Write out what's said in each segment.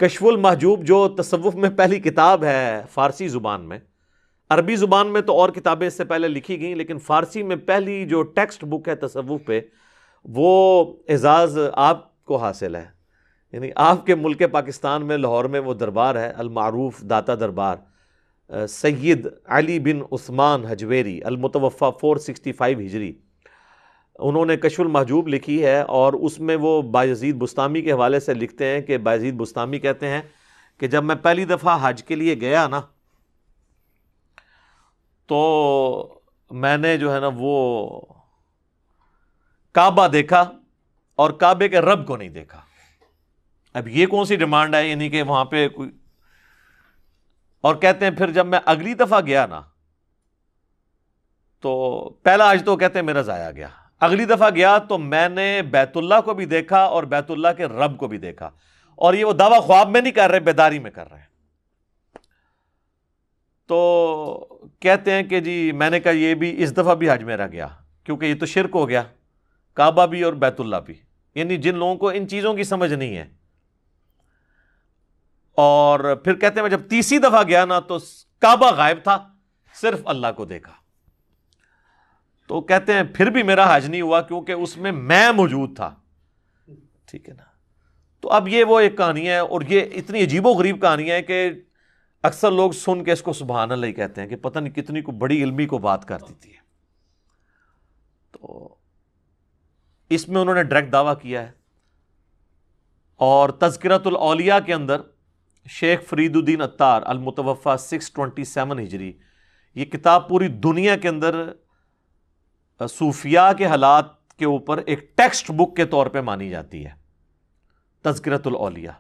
کشف المحجوب جو تصوف میں پہلی کتاب ہے فارسی زبان میں، عربی زبان میں تو اور کتابیں اس سے پہلے لکھی گئیں، لیکن فارسی میں پہلی جو ٹیکسٹ بک ہے تصوف پہ، وہ اعزاز آپ کو حاصل ہے. یعنی آپ کے ملک پاکستان میں لاہور میں وہ دربار ہے المعروف داتا دربار، سید علی بن عثمان حجویری المتوفی 465 ہجری، انہوں نے کشف المحجوب لکھی ہے. اور اس میں وہ بایزید بستامی کے حوالے سے لکھتے ہیں کہ بایزید بستامی کہتے ہیں کہ جب میں پہلی دفعہ حج کے لیے گیا نا، تو میں نے جو ہے نا وہ کعبہ دیکھا اور کعبے کے رب کو نہیں دیکھا. اب یہ کون سی ڈیمانڈ ہے، یعنی کہ وہاں پہ کوئی. اور کہتے ہیں پھر جب میں اگلی دفعہ گیا نا، تو پہلا حج تو کہتے ہیں میرا ضائع گیا. اگلی دفعہ گیا تو میں نے بیت اللہ کو بھی دیکھا اور بیت اللہ کے رب کو بھی دیکھا. اور یہ وہ دعویٰ خواب میں نہیں کر رہے، بیداری میں کر رہے ہیں. تو کہتے ہیں کہ جی میں نے کہا یہ بھی اس دفعہ بھی حج میرا گیا، کیونکہ یہ تو شرک ہو گیا، کعبہ بھی اور بیت اللہ بھی. یعنی جن لوگوں کو ان چیزوں کی سمجھ نہیں ہے. اور پھر کہتے ہیں میں جب تیسری دفعہ گیا نا تو کعبہ غائب تھا، صرف اللہ کو دیکھا. تو کہتے ہیں پھر بھی میرا حج نہیں ہوا، کیونکہ اس میں موجود تھا. ٹھیک ہے نا. تو اب یہ وہ ایک کہانی ہے، اور یہ اتنی عجیب و غریب کہانی ہے کہ اکثر لوگ سن کے اس کو سبحان اللہ ہی کہتے ہیں کہ پتہ نہیں کتنی کو بڑی علمی کو بات کر دیتی ہے. تو اس میں انہوں نے ڈائریکٹ دعویٰ کیا ہے. اور تذکرۃ الاولیاء کے اندر شیخ فرید الدین عطار المتوفی 627 ہجری، یہ کتاب پوری دنیا کے اندر صوفیاء کے حالات کے اوپر ایک ٹیکسٹ بک کے طور پہ مانی جاتی ہے، تذکرۃ الاولیاء.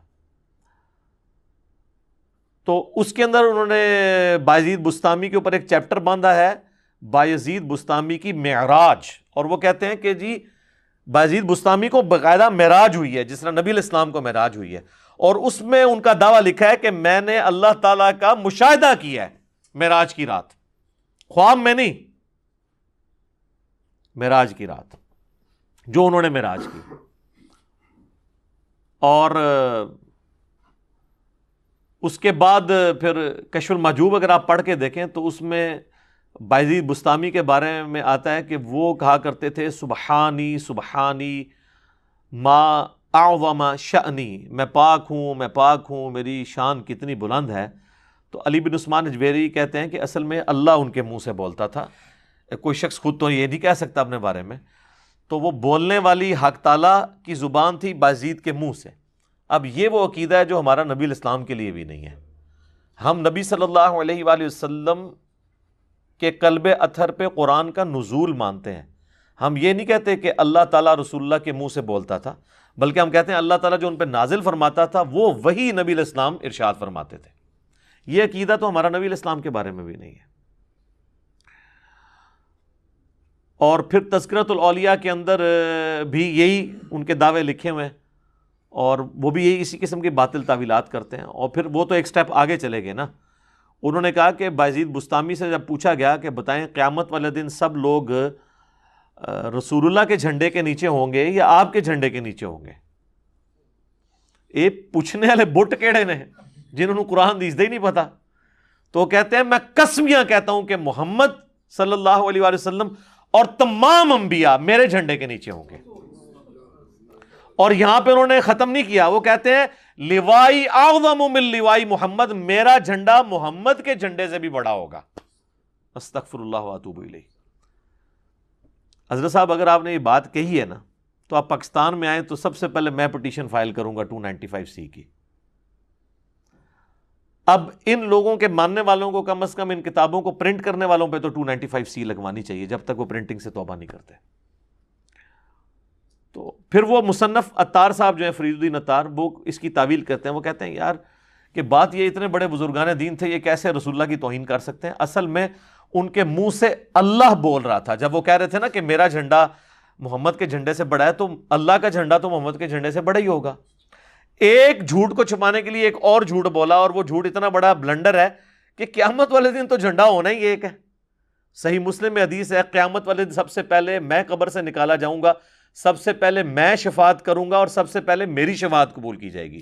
تو اس کے اندر انہوں نے بایزید بستامی کے اوپر ایک چیپٹر باندھا ہے، بایزید بستامی کی معراج. اور وہ کہتے ہیں کہ جی بایزید بستامی کو باقاعدہ معراج ہوئی ہے، جس طرح نبی علیہ السلام کو معراج ہوئی ہے. اور اس میں ان کا دعویٰ لکھا ہے کہ میں نے اللہ تعالیٰ کا مشاہدہ کیا ہے معراج کی رات، خواب میں نہیں، معراج کی رات جو انہوں نے معراج کی. اور اس کے بعد پھر کشف المحجوب اگر آپ پڑھ کے دیکھیں تو اس میں بایزید بستامی کے بارے میں آتا ہے کہ وہ کہا کرتے تھے سبحانی سبحانی ما اعظم شأنی، میں پاک ہوں، میری شان کتنی بلند ہے. تو علی بن عثمان حجویری کہتے ہیں کہ اصل میں اللہ ان کے منہ سے بولتا تھا، کوئی شخص خود تو یہ نہیں کہہ سکتا اپنے بارے میں. تو وہ بولنے والی حق تعالیٰ کی زبان تھی بایزید کے منہ سے. اب یہ وہ عقیدہ ہے جو ہمارا نبی علیہ السلام کے لیے بھی نہیں ہے. ہم نبی صلی اللہ علیہ وآلہ وسلم کے قلب اطہر پہ قرآن کا نزول مانتے ہیں. ہم یہ نہیں کہتے کہ اللہ تعالیٰ رسول اللہ کے منہ سے بولتا تھا، بلکہ ہم کہتے ہیں اللہ تعالیٰ جو ان پہ نازل فرماتا تھا وہ وہی نبی علیہ السلام ارشاد فرماتے تھے. یہ عقیدہ تو ہمارا نبی علیہ السلام کے بارے میں بھی نہیں ہے. اور پھر تذکرۃ الاولیاء کے اندر بھی یہی ان کے دعوے لکھے ہوئے ہیں، اور وہ بھی یہی اسی قسم کی باطل تعویلات کرتے ہیں. اور پھر وہ تو ایک سٹیپ آگے چلے گئے نا. انہوں نے کہا کہ بایزید بستامی سے جب پوچھا گیا کہ بتائیں قیامت والے دن سب لوگ رسول اللہ کے جھنڈے کے نیچے ہوں گے یا آپ کے جھنڈے کے نیچے ہوں گے؟ پوچھنے والے بٹ کیڑے نے جنہوں نے قرآن دیجدے ہی نہیں پتا. تو کہتے ہیں میں قسمیاں کہتا ہوں کہ محمد صلی اللہ علیہ وآلہ وسلم اور تمام انبیاء میرے جھنڈے کے نیچے ہوں گے. اور یہاں پہ انہوں نے ختم نہیں کیا، وہ کہتے ہیں لوائی اعظم من لوائی محمد، میرا جھنڈا محمد کے جھنڈے سے بھی بڑا ہوگا. استغفر اللہ واتوب الیہ. حضرت صاحب اگر آپ نے یہ بات کہی ہے نا تو آپ پاکستان میں آئیں تو سب سے پہلے میں پٹیشن فائل کروں گا 295C کی. اب ان لوگوں کے ماننے والوں کو کم از کم ان کتابوں کو پرنٹ کرنے والوں پہ تو 295C لگوانی چاہیے جب تک وہ پرنٹنگ سے توبہ نہیں کرتے. تو پھر وہ مصنف عطار صاحب جو ہیں فرید الدین عطار، وہ اس کی تعویل کرتے ہیں. وہ کہتے ہیں یار کہ بات یہ اتنے بڑے بزرگان دین تھے، یہ کیسے رسول اللہ کی توہین کر سکتے ہیں؟ اصل میں ان کے منہ سے اللہ بول رہا تھا جب وہ کہہ رہے تھے نا کہ میرا جھنڈا محمد کے جھنڈے سے بڑا ہے، تو اللہ کا جھنڈا تو محمد کے جھنڈے سے بڑا ہی ہوگا. ایک جھوٹ کو چھپانے کے لیے ایک اور جھوٹ بولا، اور وہ جھوٹ اتنا بڑا بلنڈر ہے کہ قیامت والے دن تو جھنڈا ہونا ہی ایک ہے. صحیح مسلم میں حدیث ہے قیامت والے دن سب سے پہلے میں قبر سے نکالا جاؤں گا، سب سے پہلے میں شفاعت کروں گا، اور سب سے پہلے میری شفاعت قبول کی جائے گی.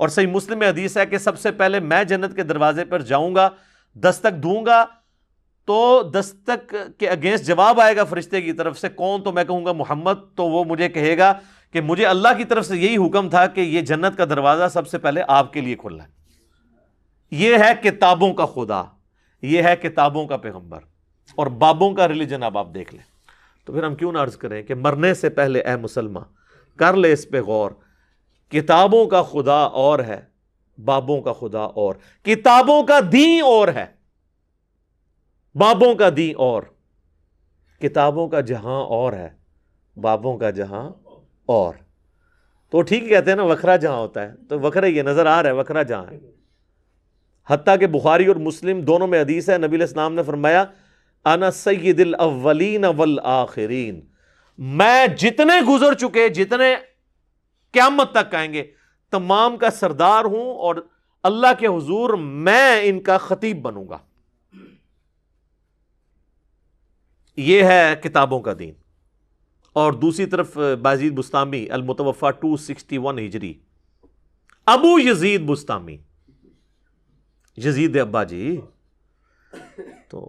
اور صحیح مسلم میں حدیث ہے کہ سب سے پہلے میں جنت کے دروازے پر جاؤں گا، دستک دوں گا، تو دستک کے اگینسٹ جواب آئے گا فرشتے کی طرف سے، کون؟ تو میں کہوں گا محمد، تو وہ مجھے کہے گا کہ مجھے اللہ کی طرف سے یہی حکم تھا کہ یہ جنت کا دروازہ سب سے پہلے آپ کے لیے کھلا ہے۔ یہ ہے کتابوں کا خدا، یہ ہے کتابوں کا پیغمبر، اور بابوں کا ریلیجن اب آپ دیکھ لیں۔ تو پھر ہم کیوں نہ عرض کریں کہ مرنے سے پہلے اے مسلمان کر لے اس پہ غور، کتابوں کا خدا اور ہے، بابوں کا خدا اور، کتابوں کا دین اور ہے، بابوں کا دین اور، کتابوں کا جہاں اور ہے، بابوں کا جہاں اور۔ تو ٹھیک کہتے ہیں نا وکھرا جہاں ہوتا ہے، تو وکھرا یہ نظر آ رہا ہے وکھرا جہاں ہے۔ حتیٰ کہ بخاری اور مسلم دونوں میں حدیث ہے، نبی علیہ السلام نے فرمایا انا سید الاولین والآخرین، میں جتنے گزر چکے، جتنے قیامت تک آئیں گے، تمام کا سردار ہوں، اور اللہ کے حضور میں ان کا خطیب بنوں گا۔ یہ ہے کتابوں کا دین۔ اور دوسری طرف بایزید بسطامی المتوفا 261 ہجری، ابو یزید بسطامی، یزید ابا جی، تو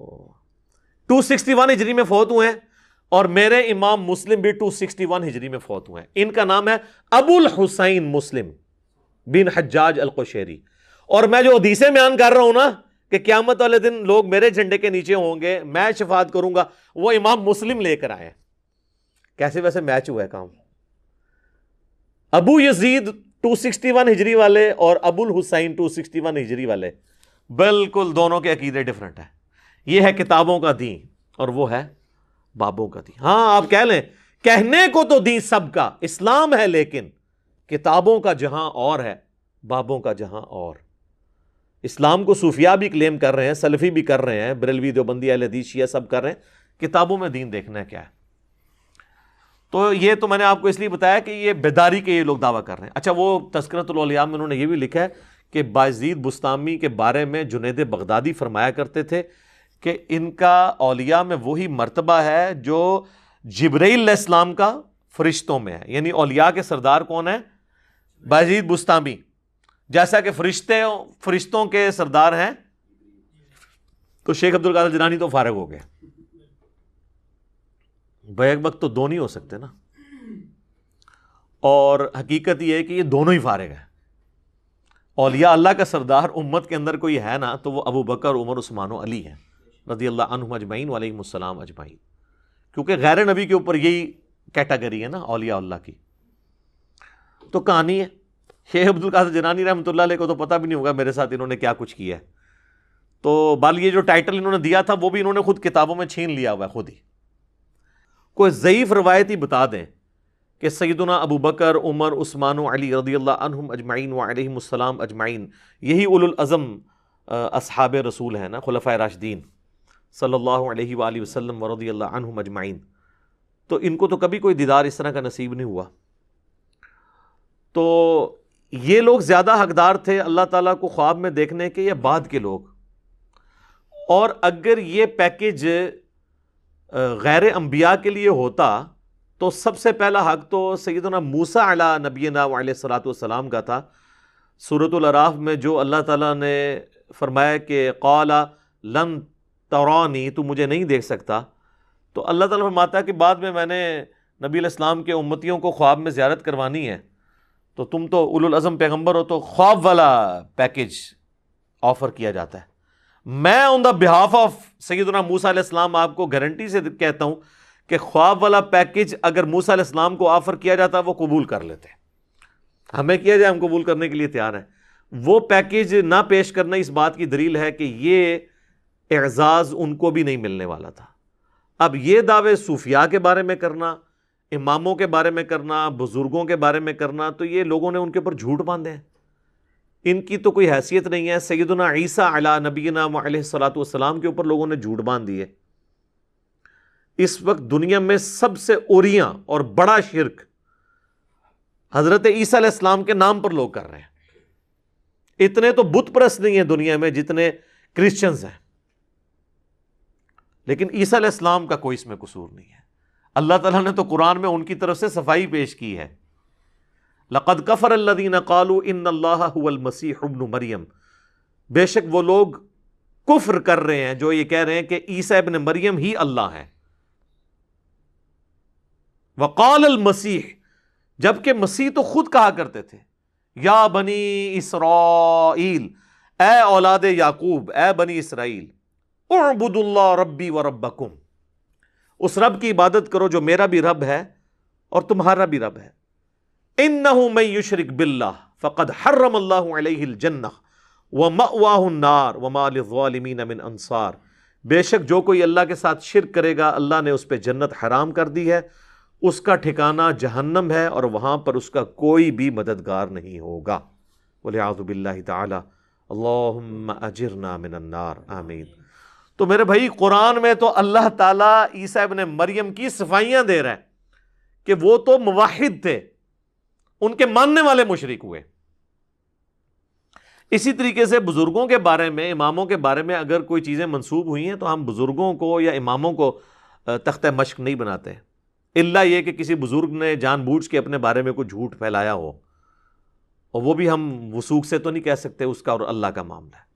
261 ہجری میں فوت ہوئے ہیں، اور میرے امام مسلم بھی 261 ہجری میں فوت ہوئے ہیں۔ ان کا نام ہے ابو الحسین مسلم بن حجاج القشیری۔ اور میں جو حدیثیں بیان کر رہا ہوں نا کہ قیامت والے دن لوگ میرے جھنڈے کے نیچے ہوں گے، میں شفاعت کروں گا، وہ امام مسلم لے کر آئے ہیں۔ کیسے ویسے میچ ہوا ہے کام؟ ابو یزید 261 ہجری والے اور ابو الحسین 261 ہجری والے، بالکل دونوں کے عقیدے ڈیفرنٹ ہیں۔ یہ ہے کتابوں کا دین اور وہ ہے بابوں کا دین۔ ہاں آپ کہہ لیں، کہنے کو تو دین سب کا اسلام ہے، لیکن کتابوں کا جہاں اور ہے، بابوں کا جہاں اور۔ اسلام کو صوفیاء بھی کلیم کر رہے ہیں، سلفی بھی کر رہے ہیں، بریلوی دیوبندی اہل حدیث شیعہ سب کر رہے ہیں، کتابوں میں دین دیکھنا ہے کیا ہے۔ تو یہ تو میں نے آپ کو اس لیے بتایا کہ یہ بیداری کے یہ لوگ دعویٰ کر رہے ہیں۔ اچھا، وہ تذکرۃ الاولیاء میں انہوں نے یہ بھی لکھا ہے کہ بایزید بسطامی کے بارے میں جنید بغدادی فرمایا کرتے تھے کہ ان کا اولیاء میں وہی مرتبہ ہے جو جبرائیل علیہ السلام کا فرشتوں میں ہے، یعنی اولیاء کے سردار کون ہے؟ بایزید بسطامی، جیسا کہ فرشتوں کے سردار ہیں۔ تو شیخ عبد القادر جیلانی تو فارغ ہو گئے، بیک وقت تو دو نہیں ہو سکتے نا، اور حقیقت یہ ہے کہ یہ دونوں ہی فارغ ہیں۔ اولیاء اللہ کا سردار امت کے اندر کوئی ہے نا تو وہ ابو بکر، عمر، عثمان و علی ہیں رضی اللہ عنہم اجمعین وعلیہم السلام اجمعین، کیونکہ غیر نبی کے اوپر یہی کیٹیگری ہے نا اولیاء اللہ کی۔ تو کہانی ہے، شیخ عبد القادر جیلانی رحمۃ اللہ علیہ کو تو پتہ بھی نہیں ہوگا میرے ساتھ انہوں نے کیا کچھ کیا ہے۔ تو بال یہ جو ٹائٹل انہوں نے دیا تھا وہ بھی انہوں نے خود کتابوں میں چھین لیا ہوا ہے خود ہی۔ کوئی ضعیف روایت ہی بتا دیں کہ سیدنا ابو بکر، عمر، عثمان و علی رضی اللہ عنہم اجمعین وعلیہم السلام اجمعین، یہی اولو العزم اصحاب رسول ہیں نا، خلفائے راشدین صلی اللہ علیہ وآلہ وسلم ورضی اللہ عنہم اجمعین، تو ان کو تو کبھی کوئی دیدار اس طرح کا نصیب نہیں ہوا۔ تو یہ لوگ زیادہ حقدار تھے اللہ تعالیٰ کو خواب میں دیکھنے کے یا بعد کے لوگ؟ اور اگر یہ پیکج غیر انبیاء کے لیے ہوتا تو سب سے پہلا حق تو سیدنا موسیٰ علی نبینا علیہ الصلوۃ والسلام کا تھا۔ سورۃ الاعراف میں جو اللہ تعالیٰ نے فرمایا کہ قال لن ترانی، تو مجھے نہیں دیکھ سکتا، تو اللہ تعالیٰ فرماتا ہے کہ بعد میں نے نبی علیہ السلام کے امتیوں کو خواب میں زیارت کروانی ہے، تو تم تو اولو العزم پیغمبر ہو، تو خواب والا پیکج آفر کیا جاتا ہے۔ میں آن دا بہاف آف سیدنا موسیٰ علیہ السلام آپ کو گارنٹی سے کہتا ہوں کہ خواب والا پیکج اگر موسیٰ علیہ السلام کو آفر کیا جاتا وہ قبول کر لیتے، ہمیں کیا جائے ہم قبول کرنے کے لیے تیار ہیں۔ وہ پیکج نہ پیش کرنا اس بات کی دلیل ہے کہ یہ اعزاز ان کو بھی نہیں ملنے والا تھا۔ اب یہ دعوے صوفیاء کے بارے میں کرنا، اماموں کے بارے میں کرنا، بزرگوں کے بارے میں کرنا، تو یہ لوگوں نے ان کے اوپر جھوٹ باندھے ہیں، ان کی تو کوئی حیثیت نہیں ہے۔ سیدنا عیسیٰ علی نبینا علیہ الصلوۃ والسلام کے اوپر لوگوں نے جھوٹ باندھ دیے۔ اس وقت دنیا میں سب سے اوریاں اور بڑا شرک حضرت عیسیٰ علیہ السلام کے نام پر لوگ کر رہے ہیں۔ اتنے تو بت پرست نہیں ہیں دنیا میں جتنے کرسچنز ہیں، لیکن عیسیٰ علیہ السلام کا کوئی اس میں قصور نہیں ہے۔ اللہ تعالیٰ نے تو قرآن میں ان کی طرف سے صفائی پیش کی ہے۔ لقد کفر الذین قالوا ان اللہ هو المسیح ابن مریم، بے شک وہ لوگ کفر کر رہے ہیں جو یہ کہہ رہے ہیں کہ عیسیٰ ابن مریم ہی اللہ ہے. وقال المسیح، جبکہ مسیح تو خود کہا کرتے تھے یا بنی اسرائیل، اے اولاد یعقوب، اے بنی اسرائیل، اعبدوا اللہ ربی و ربکم، اس رب کی عبادت کرو جو میرا بھی رب ہے اور تمہارا بھی رب ہے. انہ من یشرک باللہ فقد حرم اللہ علیہ الجنہ ومأواہ النار وما للظالمین من انصار، بے شک جو کوئی اللہ کے ساتھ شرک کرے گا اللہ نے اس پہ جنت حرام کر دی ہے، اس کا ٹھکانہ جہنم ہے اور وہاں پر اس کا کوئی بھی مددگار نہیں ہوگا. والعیاذ باللہ تعالی. اللہم اجرنا من النار، آمین. تو میرے بھائی قرآن میں تو اللہ تعالیٰ عیسیٰ ابن مریم کی صفائیاں دے رہا ہے کہ وہ تو موحد تھے، ان کے ماننے والے مشرک ہوئے. اسی طریقے سے بزرگوں کے بارے میں، اماموں کے بارے میں اگر کوئی چیزیں منسوب ہوئی ہیں تو ہم بزرگوں کو یا اماموں کو تختہ مشق نہیں بناتے، الا یہ کہ کسی بزرگ نے جان بوجھ کے اپنے بارے میں کوئی جھوٹ پھیلایا ہو، اور وہ بھی ہم وثوق سے تو نہیں کہہ سکتے، اس کا اور اللہ کا معاملہ ہے.